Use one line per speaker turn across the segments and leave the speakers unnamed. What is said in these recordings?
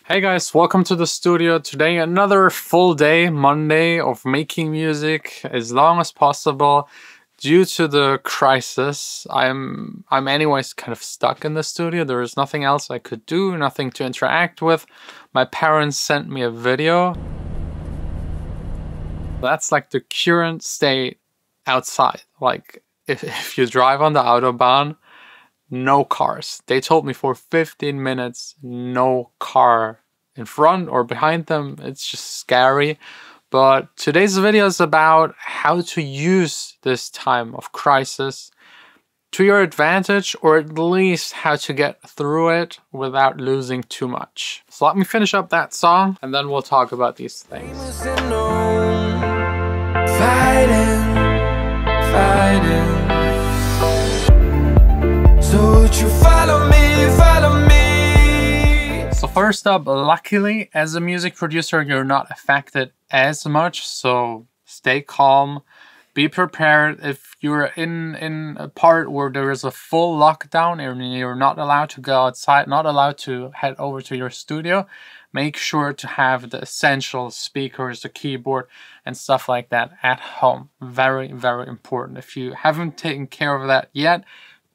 Hey guys, welcome to the studio. Today another full day, Monday, of making music as long as possible. Due to the crisis, I'm anyways kind of stuck in the studio. There is nothing else I could do, nothing to interact with. My parents sent me a video. That's like the current state outside. Like if you drive on the Autobahn, no cars. They told me for 15 minutes, no car in front or behind them. It's just scary. But today's video is about how to use this time of crisis to your advantage, or at least how to get through it without losing too much. So let me finish up that song and then we'll talk about these things. Fighting. So would you follow me, follow me? So first up, luckily, as a music producer, you're not affected as much, so stay calm, be prepared. If you're in a part where there is a full lockdown and you're not allowed to go outside, not allowed to head over to your studio, make sure to have the essential speakers, the keyboard, and stuff like that at home. Very, very important. If you haven't taken care of that yet,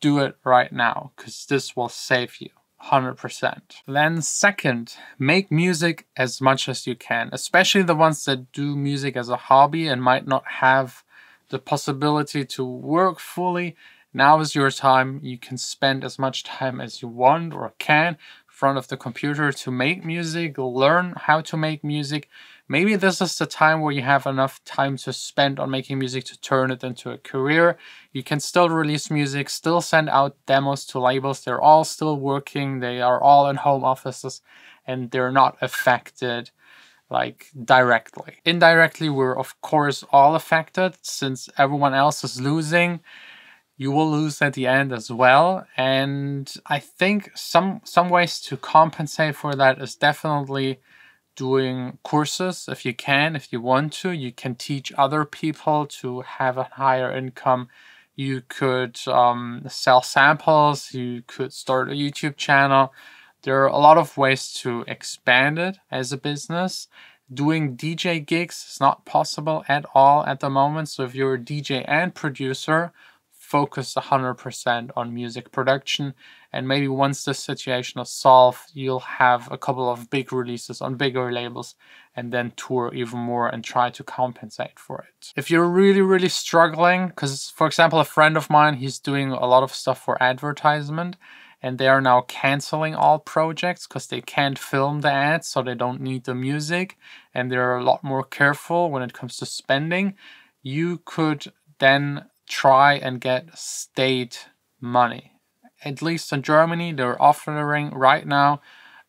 do it right now, because this will save you 100%. Then second, make music as much as you can, especially the ones that do music as a hobby and might not have the possibility to work fully. Now is your time. You can spend as much time as you want or can in front of the computer to make music, learn how to make music. Maybe this is the time where you have enough time to spend on making music to turn it into a career. You can still release music, still send out demos to labels. They're all still working. They are all in home offices and they're not affected like directly. Indirectly, we're of course all affected since everyone else is losing. You will lose at the end as well. And I think some ways to compensate for that is definitely doing courses. If you can, if you want to, you can teach other people to have a higher income. You could sell samples, you could start a YouTube channel. There are a lot of ways to expand it as a business. Doing DJ gigs is not possible at all at the moment. So if you're a DJ and producer, focus 100% on music production, and maybe once this situation is solved, you'll have a couple of big releases on bigger labels and then tour even more and try to compensate for it. If you're really struggling, because for example, a friend of mine, he's doing a lot of stuff for advertisement and they are now canceling all projects because they can't film the ads, so they don't need the music, and they're a lot more careful when it comes to spending. You could then try and get state money. At least in Germany, they're offering right now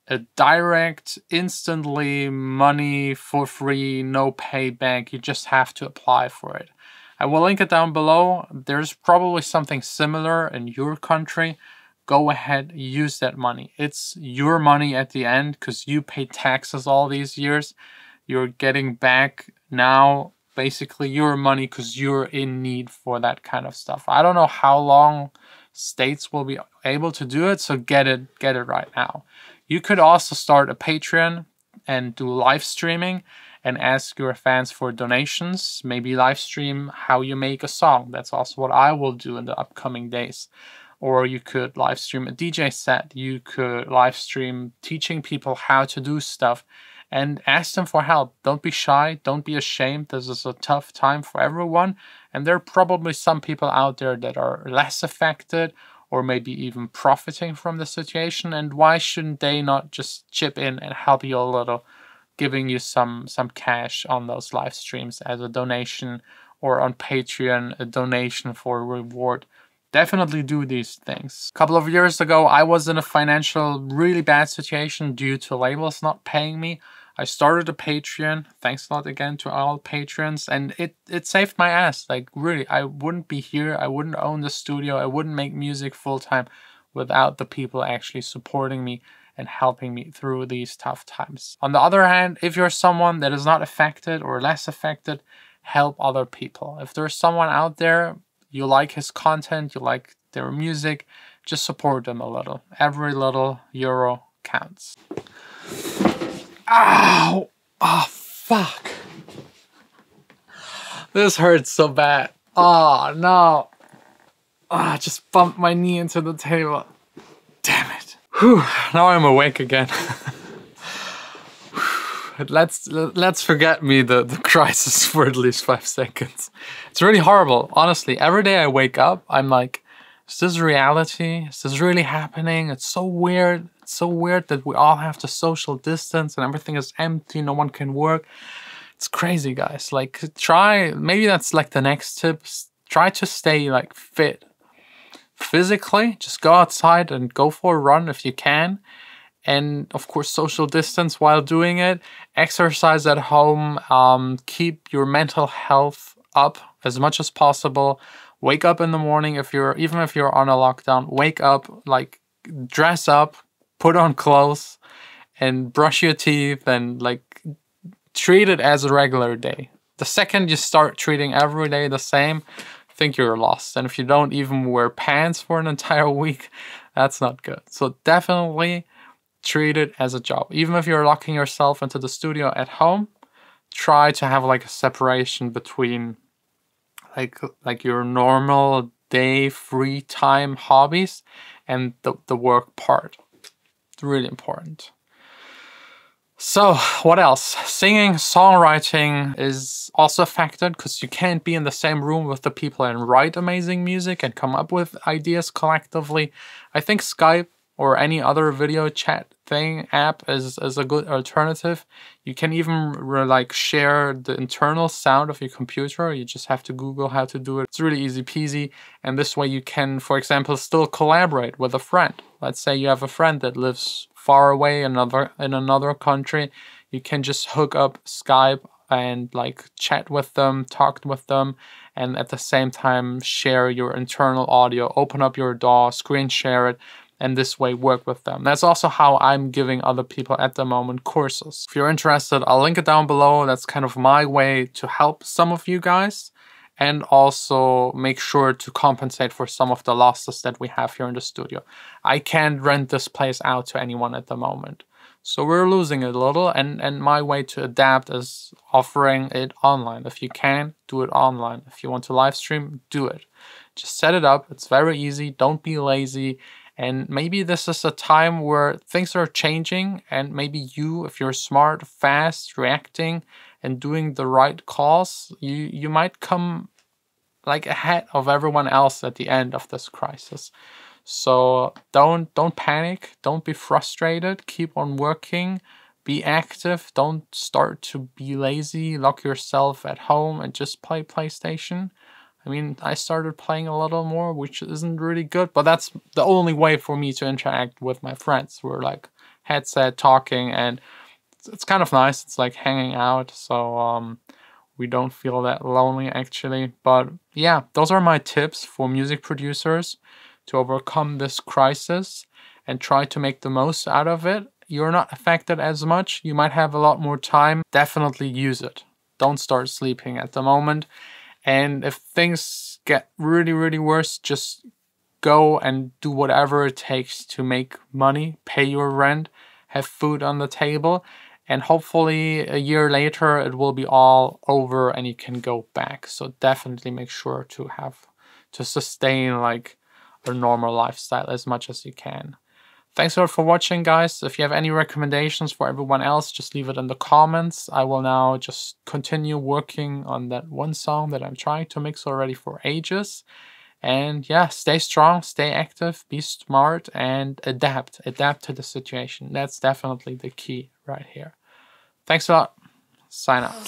a direct, instantly money for free, no payback. You just have to apply for it. I will link it down below. There's probably something similar in your country. Go ahead, use that money. It's your money at the end because you paid taxes all these years. You're getting back now basically your money because you're in need for that kind of stuff. I don't know how long states will be able to do it, so get it right now. You could also start a Patreon and do live streaming and ask your fans for donations. Maybe live stream how you make a song. That's also what I will do in the upcoming days. Or you could live stream a DJ set. You could live stream teaching people how to do stuff. And ask them for help. Don't be shy. Don't be ashamed. This is a tough time for everyone. And there are probably some people out there that are less affected or maybe even profiting from the situation. And why shouldn't they not just chip in and help you a little, giving you some cash on those live streams as a donation, or on Patreon, a donation for a reward. Definitely do these things. A couple of years ago, I was in a financial really bad situation due to labels not paying me. I started a Patreon. Thanks a lot again to all patrons, and it saved my ass. Like really, I wouldn't be here. I wouldn't own the studio. I wouldn't make music full time without the people actually supporting me and helping me through these tough times. On the other hand, if you're someone that is not affected or less affected, help other people. If there's someone out there, you like his content, you like their music, just support them a little. Every little euro counts. Ow! Oh, fuck. This hurts so bad. Oh, no. I just bumped my knee into the table. Damn it. Whew. Now I'm awake again. Let's forget the crisis for at least 5 seconds. It's really horrible. Honestly, every day I wake up, I'm like, is this reality? Is this really happening? It's so weird. It's so weird that we all have to social distance and everything is empty. No one can work. It's crazy, guys. Like, maybe that's like the next tip. Try to stay like fit physically. Just go outside and go for a run if you can. And of course, social distance while doing it. Exercise at home. Keep your mental health up as much as possible. Wake up in the morning even if you're on a lockdown. Wake up, like dress up, put on clothes, and brush your teeth, and like treat it as a regular day. The second you start treating every day the same, I think you're lost. And if you don't even wear pants for an entire week, that's not good. So definitely treat it as a job. Even if you're locking yourself into the studio at home, try to have like a separation between like your normal day free time hobbies and the work part. It's really important. So what else? Singing, songwriting is also affected because you can't be in the same room with the people and write amazing music and come up with ideas collectively. I think Skype or any other video chat app is a good alternative. You can even like share the internal sound of your computer. You just have to Google how to do it. It's really easy peasy. And this way you can, for example, still collaborate with a friend. Let's say you have a friend that lives far away in another country. You can just hook up Skype and like chat with them, talk with them, and at the same time share your internal audio, open up your DAW, screen share it, and this way work with them. That's also how I'm giving other people at the moment courses. If you're interested, I'll link it down below. That's kind of my way to help some of you guys and also make sure to compensate for some of the losses that we have here in the studio. I can't rent this place out to anyone at the moment. So we're losing it a little, and my way to adapt is offering it online. If you can, do it online. If you want to live stream, do it. Just set it up. It's very easy. Don't be lazy. And maybe this is a time where things are changing, and maybe you, if you're smart, fast, reacting, and doing the right calls, you might come like ahead of everyone else at the end of this crisis. So don't panic, don't be frustrated, keep on working, be active, don't start to be lazy, lock yourself at home and just play PlayStation. I mean, I started playing a little more, which isn't really good, but that's the only way for me to interact with my friends. We're like headset talking, and it's kind of nice. It's like hanging out, so we don't feel that lonely actually. But yeah, those are my tips for music producers to overcome this crisis and try to make the most out of it. You're not affected as much. You might have a lot more time. Definitely use it. Don't start sleeping at the moment. And if things get really, really worse, just go and do whatever it takes to make money, pay your rent, have food on the table, and hopefully a year later it will be all over and you can go back. So definitely make sure to sustain like a normal lifestyle as much as you can. Thanks a lot for watching, guys. If you have any recommendations for everyone else, just leave it in the comments. I will now just continue working on that one song that I'm trying to mix already for ages. And yeah, stay strong, stay active, be smart, and adapt. Adapt to the situation. That's definitely the key right here. Thanks a lot. Sign out.